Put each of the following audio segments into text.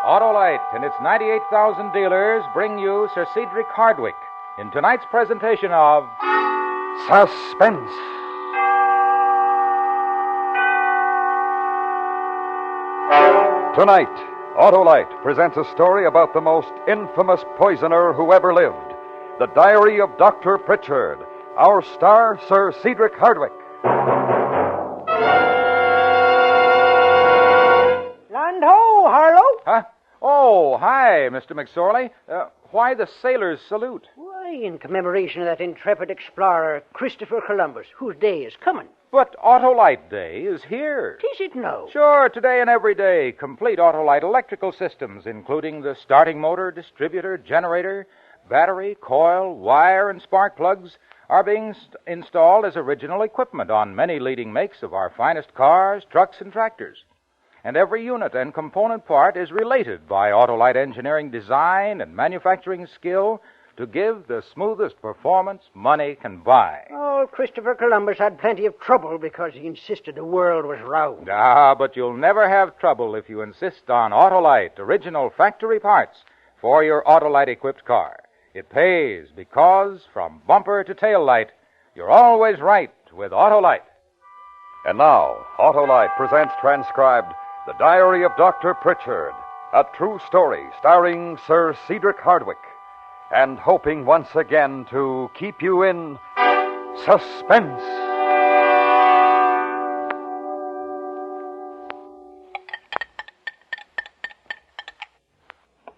Autolite and its 98,000 dealers bring you Sir Cedric Hardwicke in tonight's presentation of Suspense. Tonight, Autolite presents a story about the most infamous poisoner who ever lived. The Diary of Dr. Pritchard. Our star, Sir Cedric Hardwicke. Land ho, Harlow. Huh? Oh, hi, Mr. McSorley. Why the sailor's salute? Why, in commemoration of that intrepid explorer, Christopher Columbus, whose day is coming. But Autolite Day is here. Is it now? Sure, today and every day, complete Autolite electrical systems, including the starting motor, distributor, generator, battery, coil, wire, and spark plugs, are being installed as original equipment on many leading makes of our finest cars, trucks, and tractors. And every unit and component part is related by Autolite engineering design and manufacturing skill to give the smoothest performance money can buy. Oh, Christopher Columbus had plenty of trouble because he insisted the world was round. But you'll never have trouble if you insist on Autolite original factory parts for your Autolite-equipped car. It pays because, from bumper to tail light, you're always right with Autolite. And now, Autolite presents transcribed The Diary of Dr. Pritchard, a true story starring Sir Cedric Hardwicke, and hoping once again to keep you in suspense.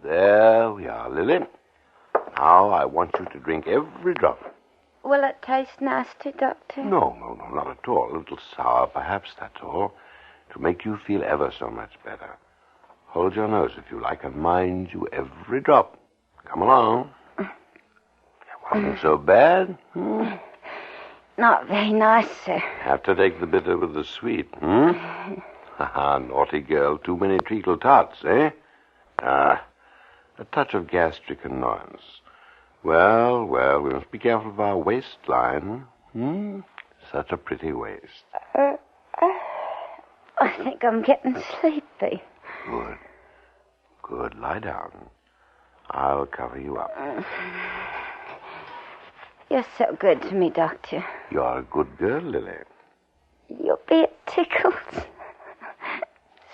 There we are, Lily. Now I want you to drink every drop. Will it taste nasty, Doctor? No, not at all. A little sour, perhaps, that's all. To make you feel ever so much better. Hold your nose if you like, and mind you every drop. Come along. Wasn't so bad. Not very nice, sir. Have to take the bitter with the sweet, Haha, naughty girl. Too many treacle tarts, eh? A touch of gastric annoyance. Well, we must be careful of our waistline. Such a pretty waist. I think I'm getting sleepy. Good. Lie down. I'll cover you up. You're so good to me, Doctor. You're a good girl, Lily. You'll be at Tickles.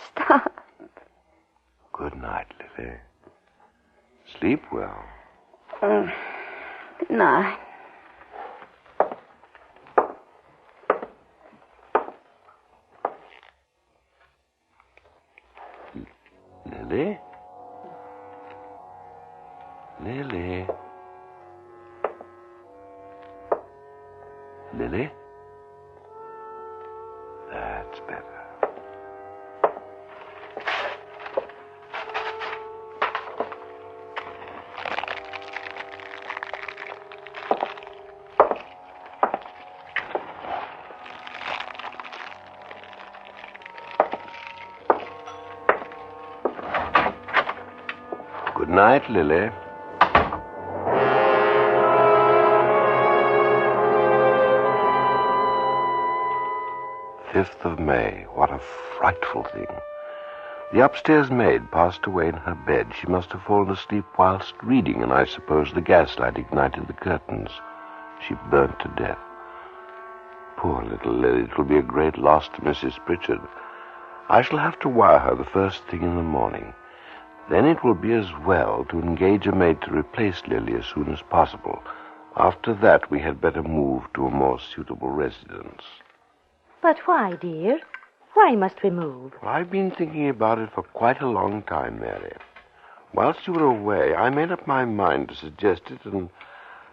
Stop. Good night, Lily. Sleep well. Good night. Lily? Lily? Lily? That's better. Good night, Lily. 5th of May. What a frightful thing. The upstairs maid passed away in her bed. She must have fallen asleep whilst reading, and I suppose the gaslight ignited the curtains. She burnt to death. Poor little Lily. It will be a great loss to Mrs. Pritchard. I shall have to wire her the first thing in the morning. Then it will be as well to engage a maid to replace Lily as soon as possible. After that, we had better move to a more suitable residence. But why, dear? Why must we move? Well, I've been thinking about it for quite a long time, Mary. Whilst you were away, I made up my mind to suggest it, and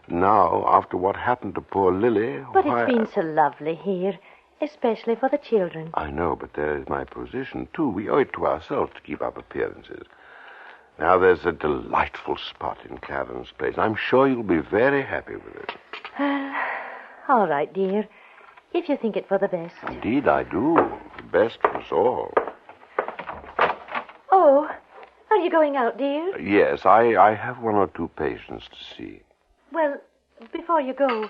now, after what happened to poor Lily... But it's been so lovely here, especially for the children. I know, but there is my position, too. We owe it to ourselves to keep up appearances. Now, there's a delightful spot in Clarence Place. I'm sure you'll be very happy with it. All right, dear. If you think it for the best. Indeed, I do. The best for us all. Oh, are you going out, dear? Yes, I have one or two patients to see. Well, before you go,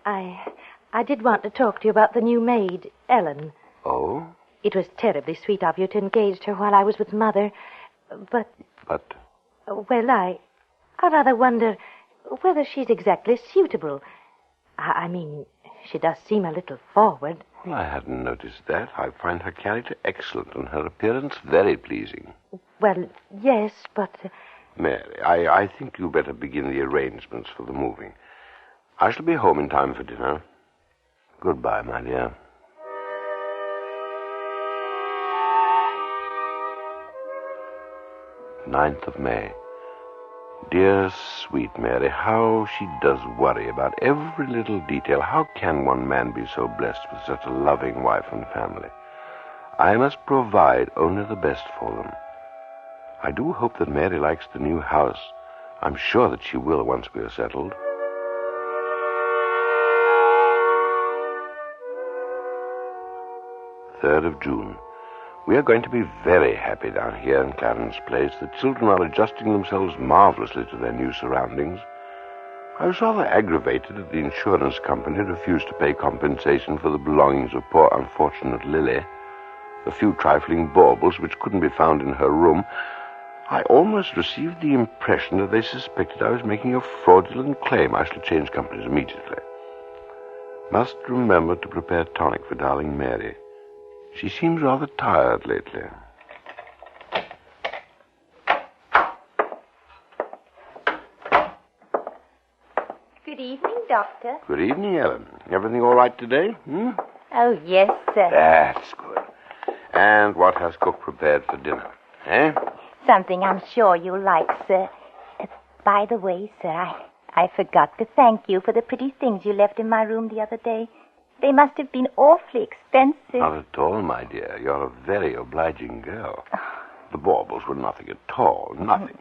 I did want to talk to you about the new maid, Ellen. Oh? It was terribly sweet of you to engage her while I was with Mother. But... But? Well, I rather wonder whether she's exactly suitable. I mean, she does seem a little forward. Well, I hadn't noticed that. I find her character excellent and her appearance very pleasing. Well, yes, but... Mary, I think you better begin the arrangements for the moving. I shall be home in time for dinner. Goodbye, my dear. 9th of May. Dear, sweet Mary, how she does worry about every little detail. How can one man be so blessed with such a loving wife and family? I must provide only the best for them. I do hope that Mary likes the new house. I'm sure that she will once we are settled. Third of June. We are going to be very happy down here in Clarence Place. The children are adjusting themselves marvelously to their new surroundings. I was rather aggravated that the insurance company refused to pay compensation for the belongings of poor unfortunate Lily. The few trifling baubles which couldn't be found in her room. I almost received the impression that they suspected I was making a fraudulent claim. I shall change companies immediately. Must remember to prepare tonic for darling Mary. She seems rather tired lately. Good evening, Doctor. Good evening, Ellen. Everything all right today? Oh, yes, sir. That's good. And what has cook prepared for dinner? Something I'm sure you'll like, sir. By the way, sir, I forgot to thank you for the pretty things you left in my room the other day. They must have been awfully expensive. Not at all, my dear. You're a very obliging girl. The baubles were nothing at all. Nothing.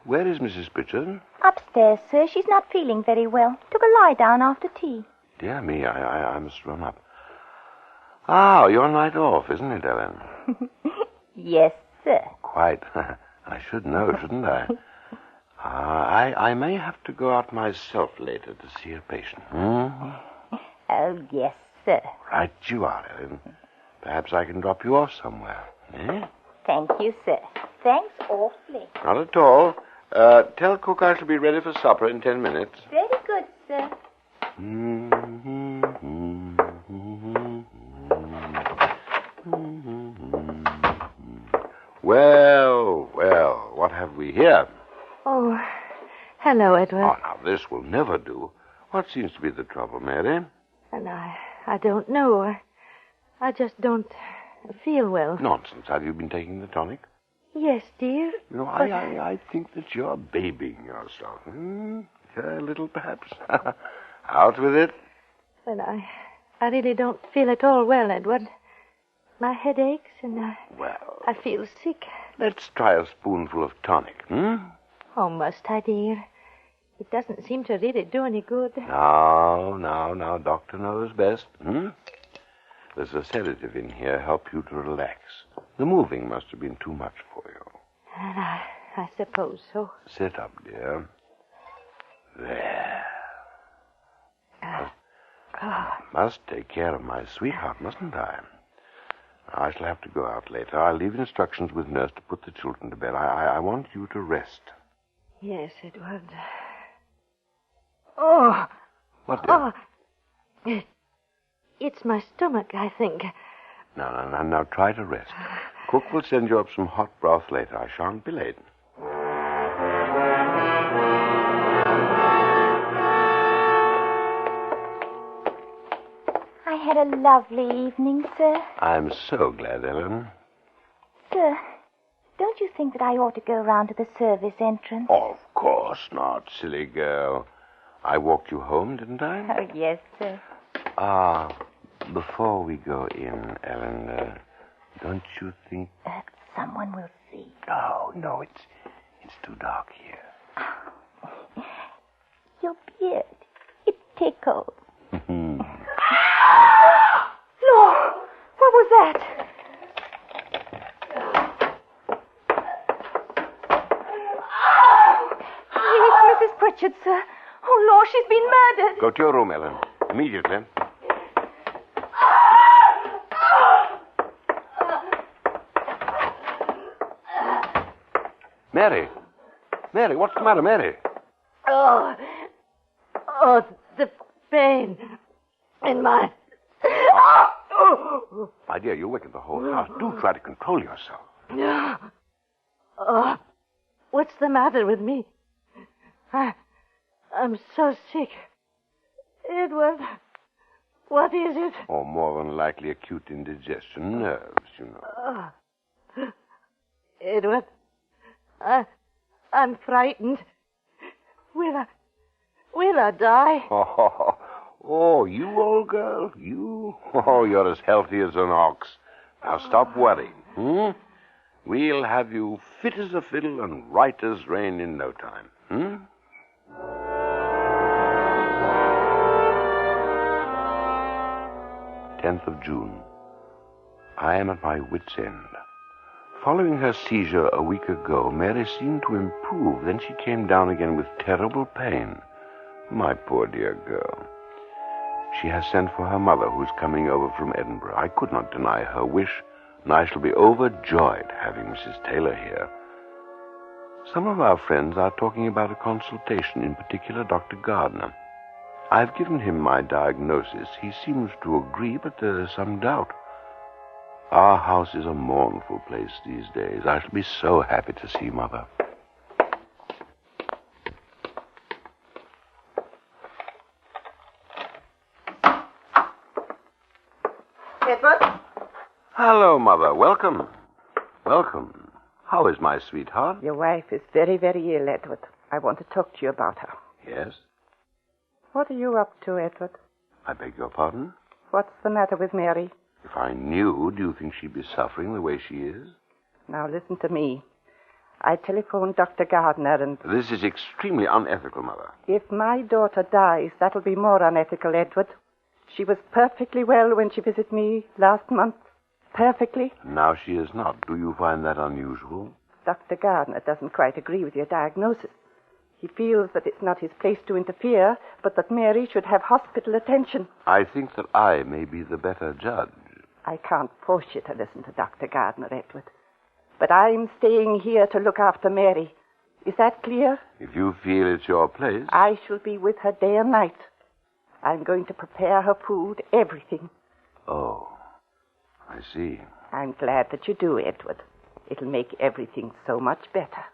Where is Mrs. Pritchard? Upstairs, sir. She's not feeling very well. Took a lie down after tea. Dear me, I must run up. Ah, your night off, isn't it, Ellen? Yes, sir. Quite. I should know, shouldn't I? I may have to go out myself later to see a patient. Oh, yes, sir. Right you are, Ellen. Perhaps I can drop you off somewhere. Thank you, sir. Thanks awfully. Not at all. Tell cook I shall be ready for supper in 10 minutes. Very good, sir. Well, what have we here? Oh, hello, Edward. Oh, now, this will never do. What seems to be the trouble, Mary? And I don't know. I just don't feel well. Nonsense. Have you been taking the tonic? Yes, dear. You know, I think that you're babying yourself. A little, perhaps. Out with it. But I really don't feel at all well, Edward. My head aches and I feel sick. Let's try a spoonful of tonic, Oh, must I, dear? It doesn't seem to really do any good. Now, doctor knows best. There's a sedative in here, help you to relax. The moving must have been too much for you. And I suppose so. Sit up, dear. There. Must take care of my sweetheart, mustn't I? I shall have to go out later. I'll leave instructions with nurse to put the children to bed. I want you to rest. Yes, Edward. Oh! What, dear? Oh! It's my stomach, I think. Now, try to rest. Cook will send you up some hot broth later. I shan't be late. I had a lovely evening, sir. I'm so glad, Ellen. Sir, don't you think that I ought to go round to the service entrance? Of course not, silly girl. I walked you home, didn't I? Oh, yes, sir. Before we go in, Ellen, don't you think... Someone will see. No, it's too dark here. Your beard, it tickles. Lord, what was that? It's Mrs. Pritchard, sir. Oh, Lord, she's been murdered. Go to your room, Ellen. Immediately. Mary. Mary, what's the matter, Mary? Oh, the pain in my... My dear, you wakened the whole house. Do try to control yourself. What's the matter with me? I'm so sick. Edward, what is it? Oh, more than likely acute indigestion. Nerves, you know. Edward, I'm frightened. Will I die? Oh, you old girl, you? Oh, you're as healthy as an ox. Now stop worrying, We'll have you fit as a fiddle and right as rain in no time, 10th of June. I am at my wit's end. Following her seizure a week ago, Mary seemed to improve. Then she came down again with terrible pain. My poor dear girl. She has sent for her mother, who's coming over from Edinburgh. I could not deny her wish, and I shall be overjoyed having Mrs. Taylor here. Some of our friends are talking about a consultation, in particular Dr. Gardner. I've given him my diagnosis. He seems to agree, but there is some doubt. Our house is a mournful place these days. I shall be so happy to see Mother. Edward? Hello, Mother. Welcome. Welcome. How is my sweetheart? Your wife is very, very ill, Edward. I want to talk to you about her. Yes? What are you up to, Edward? I beg your pardon? What's the matter with Mary? If I knew, do you think she'd be suffering the way she is? Now, listen to me. I telephoned Dr. Gardner and... This is extremely unethical, Mother. If my daughter dies, that'll be more unethical, Edward. She was perfectly well when she visited me last month. Perfectly. Now she is not. Do you find that unusual? Dr. Gardner doesn't quite agree with your diagnosis. He feels that it's not his place to interfere, but that Mary should have hospital attention. I think that I may be the better judge. I can't force you to listen to Dr. Gardner, Edward. But I'm staying here to look after Mary. Is that clear? If you feel it's your place. I shall be with her day and night. I'm going to prepare her food, everything. Oh, I see. I'm glad that you do, Edward. It'll make everything so much better.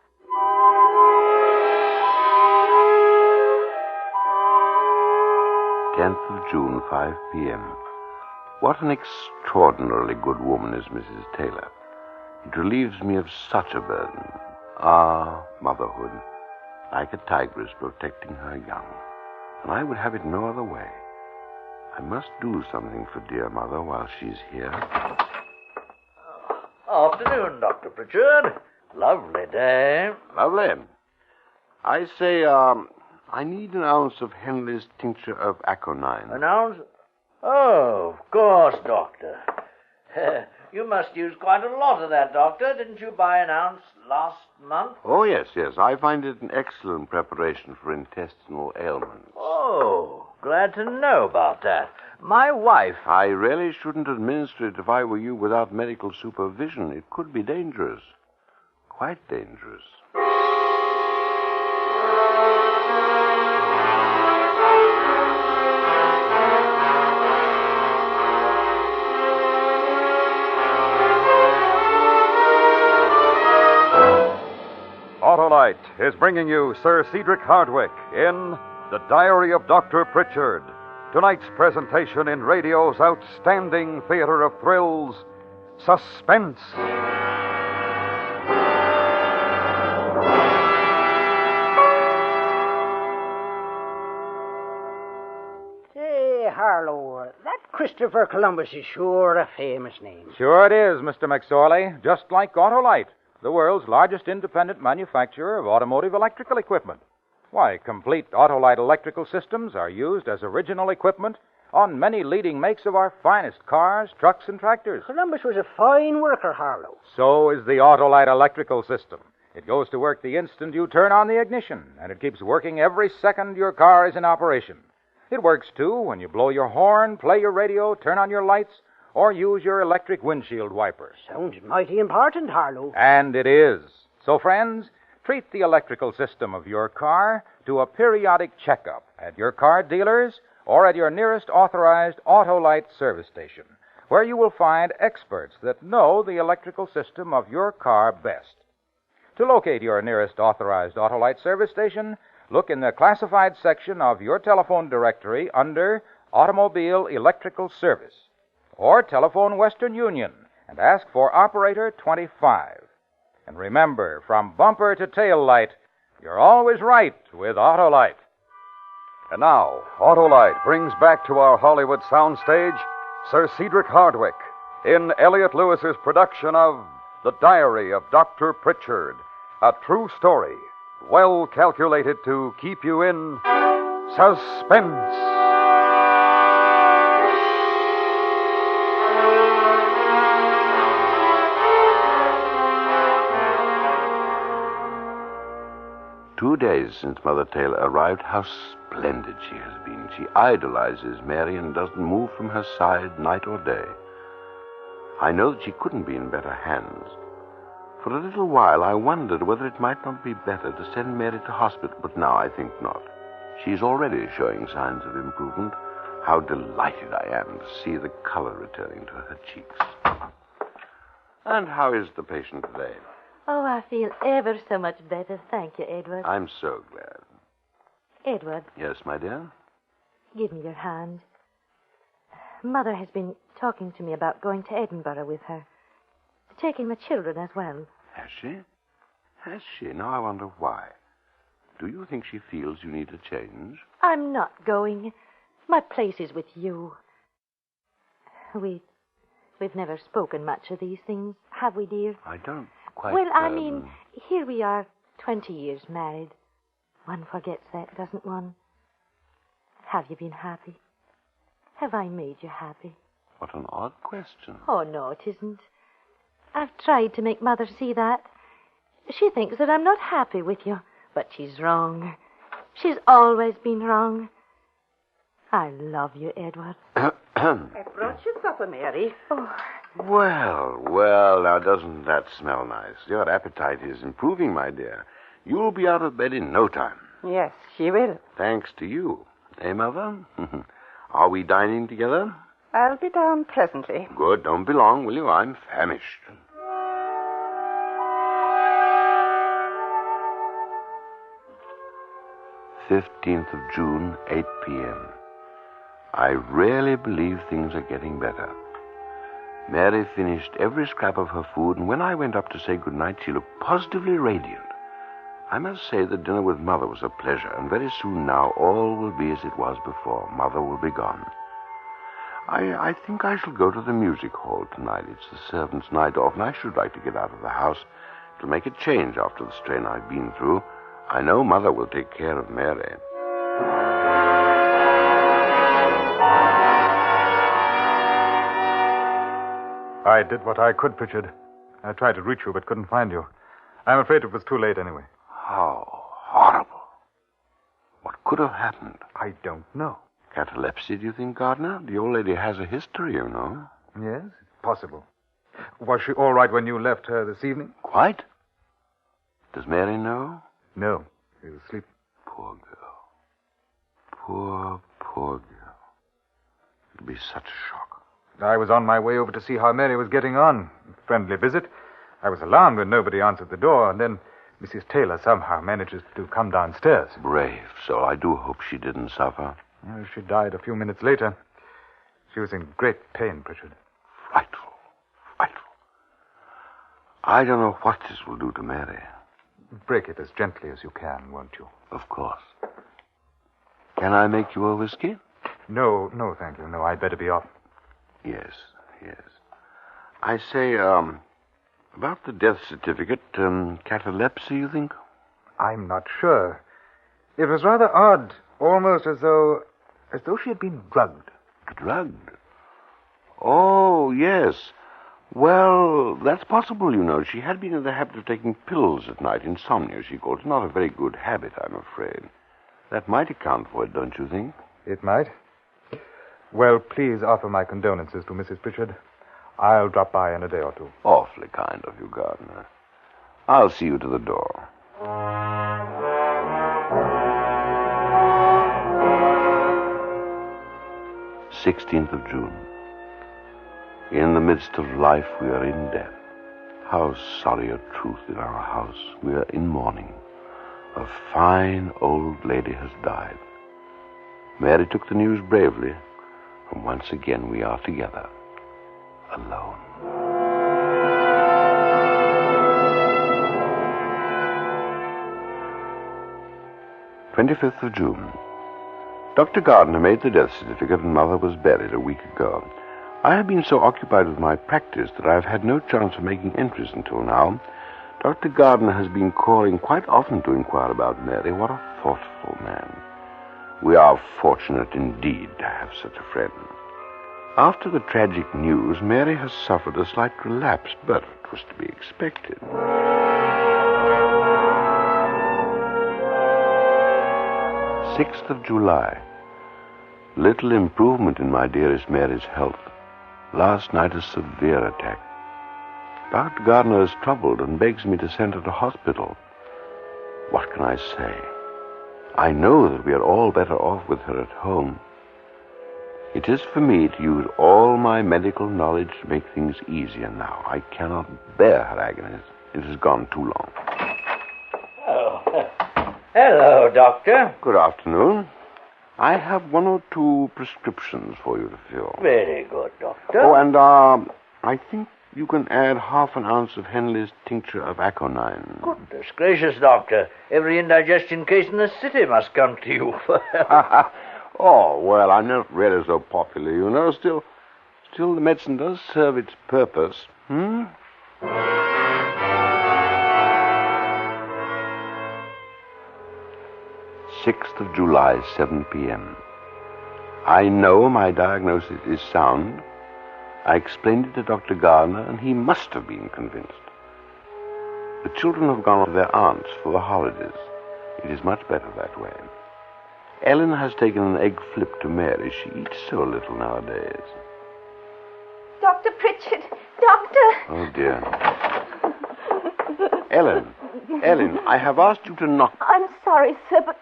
June, 5 p.m. What an extraordinarily good woman is Mrs. Taylor. It relieves me of such a burden. Ah, motherhood, like a tigress protecting her young. And I would have it no other way. I must do something for dear mother while she's here. Afternoon, Dr. Pritchard. Lovely day. Lovely. I say, I need an ounce of Henley's tincture of aconite. An ounce? Oh, of course, Doctor. You must use quite a lot of that, Doctor. Didn't you buy an ounce last month? Oh, yes. I find it an excellent preparation for intestinal ailments. Oh, glad to know about that. My wife... I really shouldn't administer it if I were you without medical supervision. It could be dangerous. Quite dangerous. Autolite is bringing you Sir Cedric Hardwicke in The Diary of Dr. Pritchard. Tonight's presentation in radio's outstanding theater of thrills, Suspense. Say, Harlow, that Christopher Columbus is sure a famous name. Sure it is, Mr. McSorley. Just like Autolite, the world's largest independent manufacturer of automotive electrical equipment. Why, complete Autolite electrical systems are used as original equipment on many leading makes of our finest cars, trucks, and tractors. Columbus was a fine worker, Harlow. So is the Autolite electrical system. It goes to work the instant you turn on the ignition, and it keeps working every second your car is in operation. It works, too, when you blow your horn, play your radio, turn on your lights, or use your electric windshield wiper. Sounds mighty important, Harlow. And it is. So, friends, treat the electrical system of your car to a periodic checkup at your car dealers or at your nearest authorized Autolite service station, where you will find experts that know the electrical system of your car best. To locate your nearest authorized Autolite service station, look in the classified section of your telephone directory under Automobile Electrical Service, or telephone Western Union and ask for Operator 25. And remember, from bumper to tail light, you're always right with Autolite. And now, Autolite brings back to our Hollywood soundstage Sir Cedric Hardwicke in Elliot Lewis's production of The Diary of Dr. Pritchard, a true story, well calculated to keep you in suspense. Two days since Mother Taylor arrived, how splendid she has been. She idolizes Mary and doesn't move from her side night or day. I know that she couldn't be in better hands. For a little while, I wondered whether it might not be better to send Mary to hospital, but now I think not. She's already showing signs of improvement. How delighted I am to see the color returning to her cheeks. And how is the patient today? Oh, I feel ever so much better. Thank you, Edward. I'm so glad. Edward. Yes, my dear? Give me your hand. Mother has been talking to me about going to Edinburgh with her. Taking the children as well. Has she? Has she? Now I wonder why. Do you think she feels you need a change? I'm not going. My place is with you. We've never spoken much of these things, have we, dear? I don't quite... Well, I mean, here we are, 20 years married. One forgets that, doesn't one? Have you been happy? Have I made you happy? What an odd question. Oh, no, it isn't. I've tried to make Mother see that. She thinks that I'm not happy with you, but she's wrong. She's always been wrong. I love you, Edward. I brought you supper, Mary. Oh. Well, now doesn't that smell nice? Your appetite is improving, my dear. You'll be out of bed in no time. Yes, she will. Thanks to you. Eh, Mother? Are we dining together? I'll be down presently. Good. Don't be long, will you? I'm famished. June 15th, 8 p.m. I really believe things are getting better. Mary finished every scrap of her food, and when I went up to say good night, she looked positively radiant. I must say that dinner with Mother was a pleasure, and very soon now all will be as it was before. Mother will be gone. I think I shall go to the music hall tonight. It's the servants' night off, and I should like to get out of the house. It'll make a change after the strain I've been through. I know Mother will take care of Mary. I did what I could, Pritchard. I tried to reach you, but couldn't find you. I'm afraid it was too late anyway. How horrible. What could have happened? I don't know. Catalepsy, do you think, Gardner? The old lady has a history, you know. Yes, it's possible. Was she all right when you left her this evening? Quite. Does Mary know? No, she was asleep. Poor girl. Poor girl. It'll be such a shock. I was on my way over to see how Mary was getting on. Friendly visit. I was alarmed when nobody answered the door, and then Mrs. Taylor somehow manages to come downstairs. Brave soul. I do hope she didn't suffer. Well, she died a few minutes later. She was in great pain, Pritchard. Frightful. I don't know what this will do to Mary. Break it as gently as you can, won't you? Of course. Can I make you a whiskey? No, thank you. No, I'd better be off. Yes. I say, about the death certificate, catalepsy, you think? I'm not sure. It was rather odd, almost as though she had been drugged. Drugged? Oh, yes. Well, that's possible, you know. She had been in the habit of taking pills at night, insomnia, she called it. Not a very good habit, I'm afraid. That might account for it, don't you think? It might. Well, please offer my condolences to Mrs. Pritchard. I'll drop by in a day or two. Awfully kind of you, Gardner. I'll see you to the door. "16th of June. In the midst of life, we are in death. How sorry a truth in our house. We are in mourning. A fine old lady has died. Mary took the news bravely, and once again we are together, alone. 25th of June. Dr. Gardner made the death certificate and Mother was buried a week ago. I have been so occupied with my practice that I have had no chance of making entries until now. Dr. Gardner has been calling quite often to inquire about Mary. What a thoughtful man. We are fortunate indeed to have such a friend. After the tragic news, Mary has suffered a slight relapse, but it was to be expected. 6th of July. Little improvement in my dearest Mary's health. Last night a severe attack. Dr. Gardner is troubled and begs me to send her to hospital. What can I say? I know that we are all better off with her at home. It is for me to use all my medical knowledge to make things easier now. I cannot bear her agonies. It has gone too long. Oh, hello, Doctor. Good afternoon. I have 1 or 2 prescriptions for you to fill. Very good, Doctor. Oh, and I think you can add half an ounce of Henley's tincture of aconite. Goodness gracious, Doctor. Every indigestion case in the city must come to you for help. Oh, well, I'm not really so popular, you know. Still, the medicine does serve its purpose. 6th of July, 7 p.m. I know my diagnosis is sound. I explained it to Dr. Gardner, and he must have been convinced. The children have gone to their aunts for the holidays. It is much better that way. Ellen has taken an egg flip to Mary. She eats so little nowadays. Dr. Pritchard, Doctor. Oh, dear. Ellen, I have asked you to knock... I'm sorry, sir, but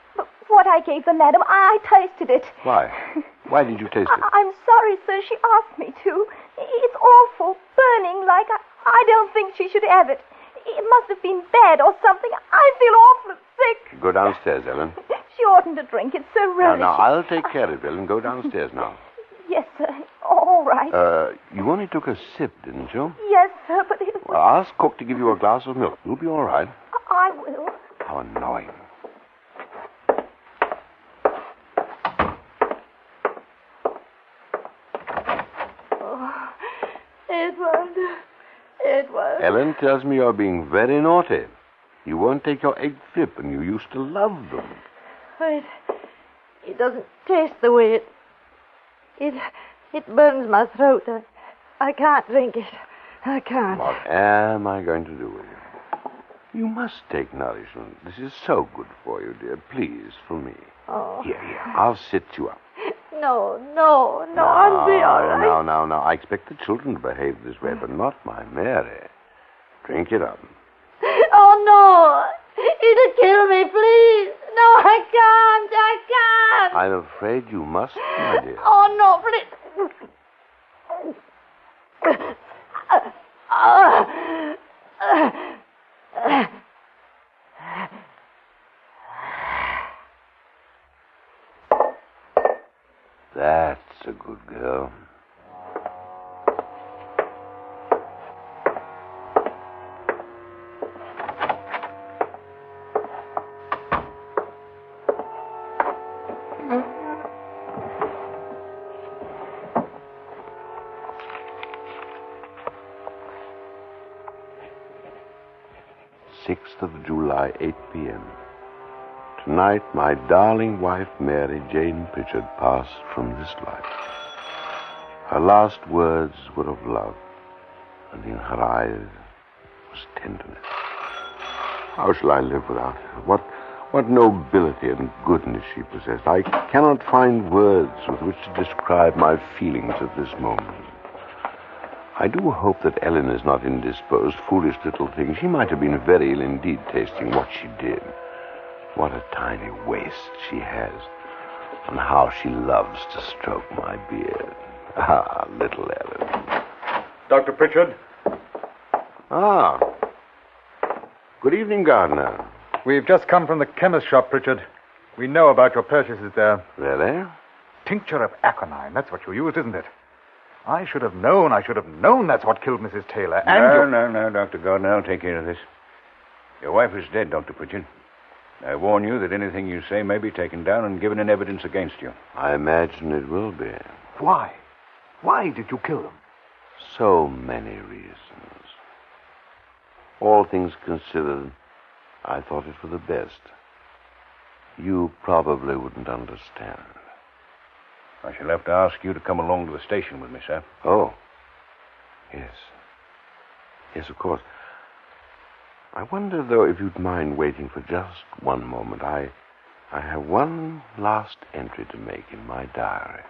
what I gave the madam, I tasted it. Why? Why did you taste it? I'm sorry, sir. She asked me to. It's awful, burning like I don't think she should have it. It must have been bad or something. I feel awful sick. Go downstairs, Ellen. She oughtn't to drink. It's so relish. Now, I'll take care of it, Ellen. Go downstairs now. Yes, sir. All right. You only took a sip, didn't you? Yes, sir, but it was... Well, ask cook to give you a glass of milk. You'll be all right. I will. How annoying. Oh, Edward. Ellen tells me you're being very naughty. You won't take your egg flip, and you used to love them. It doesn't taste the way it burns my throat. I can't drink it. I can't. What am I going to do with you? You must take nourishment. This is so good for you, dear. Please, for me. Oh. Here. I'll sit you up. No, I'll be all right. No. I expect the children to behave this way, but not my Mary. Drink it up. Oh, no. It'll kill me, please. No, I can't. I'm afraid you must, my dear. Oh, no, please. That's a good girl. of July, 8 p.m. Tonight, my darling wife, Mary Jane Pritchard, passed from this life. Her last words were of love, and in her eyes was tenderness. How shall I live without her? What nobility and goodness she possessed. I cannot find words with which to describe my feelings at this moment. I do hope that Ellen is not indisposed. Foolish little thing. She might have been very ill indeed tasting what she did. What a tiny waist she has. And how she loves to stroke my beard. Ah, little Ellen. Dr. Pritchard? Ah. Good evening, Gardner. We've just come from the chemist shop, Pritchard. We know about your purchases there. Really? Tincture of aconite. That's what you used, isn't it? I should have known that's what killed Mrs. Taylor. No, Dr. Gardner, I'll take care of this. Your wife is dead, Dr. Pritchard. I warn you that anything you say may be taken down and given in evidence against you. I imagine it will be. Why? Why did you kill them? So many reasons. All things considered, I thought it for the best. You probably wouldn't understand. I shall have to ask you to come along to the station with me, sir. Oh. Yes. Yes, of course. I wonder, though, if you'd mind waiting for just one moment. I have one last entry to make in my diary.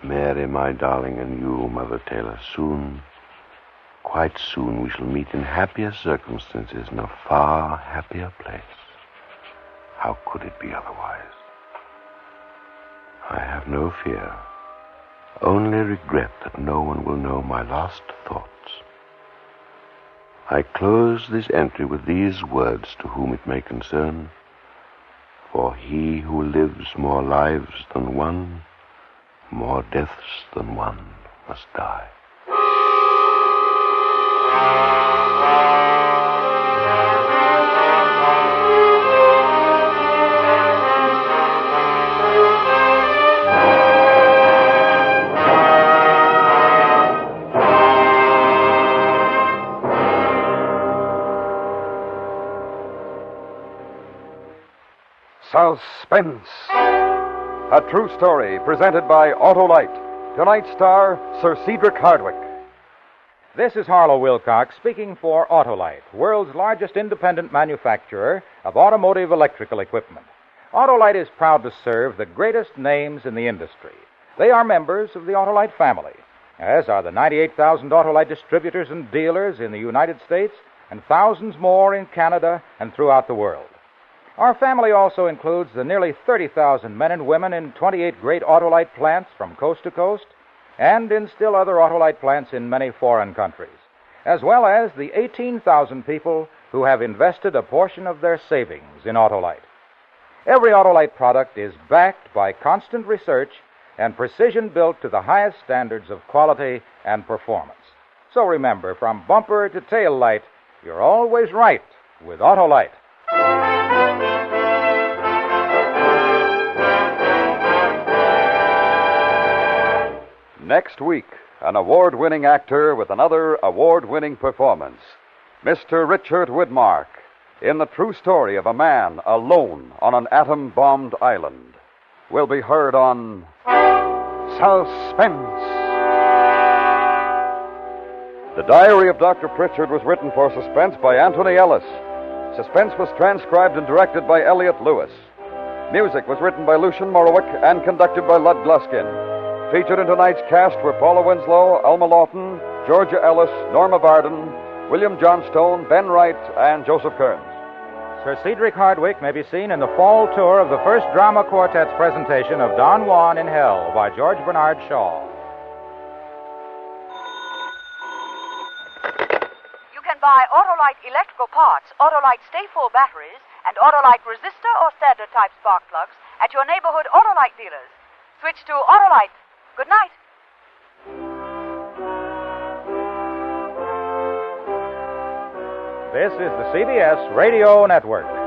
Mary, my darling, and you, Mother Taylor, soon, quite soon, we shall meet in happier circumstances in a far happier place. How could it be otherwise? I have no fear, only regret that no one will know my last thoughts. I close this entry with these words to whom it may concern. For he who lives more lives than one, more deaths than one must die. Suspense. A true story presented by Autolite. Tonight's star, Sir Cedric Hardwicke. This is Harlow Wilcox speaking for Autolite, world's largest independent manufacturer of automotive electrical equipment. Autolite is proud to serve the greatest names in the industry. They are members of the Autolite family, as are the 98,000 Autolite distributors and dealers in the United States and thousands more in Canada and throughout the world. Our family also includes the nearly 30,000 men and women in 28 great Autolite plants from coast to coast and in still other Autolite plants in many foreign countries, as well as the 18,000 people who have invested a portion of their savings in Autolite. Every Autolite product is backed by constant research and precision built to the highest standards of quality and performance. So remember, from bumper to tail light, you're always right with Autolite. Next week, an award-winning actor with another award-winning performance. Mr. Richard Widmark, in the true story of a man alone on an atom-bombed island, will be heard on Suspense. The Diary of Dr. Pritchard was written for Suspense by Anthony Ellis. Suspense was transcribed and directed by Elliot Lewis. Music was written by Lucian Morowick and conducted by Lud Gluskin. Featured in tonight's cast were Paula Winslow, Alma Lawton, Georgia Ellis, Norma Varden, William Johnstone, Ben Wright, and Joseph Kearns. Sir Cedric Hardwicke may be seen in the fall tour of the first drama quartet's presentation of Don Juan in Hell by George Bernard Shaw. You can buy Autolite electrical parts, Autolite Stay-Full batteries, and Autolite resistor or standard type spark plugs at your neighborhood Autolite dealers. Switch to Autolite. Good night. This is the CBS Radio Network.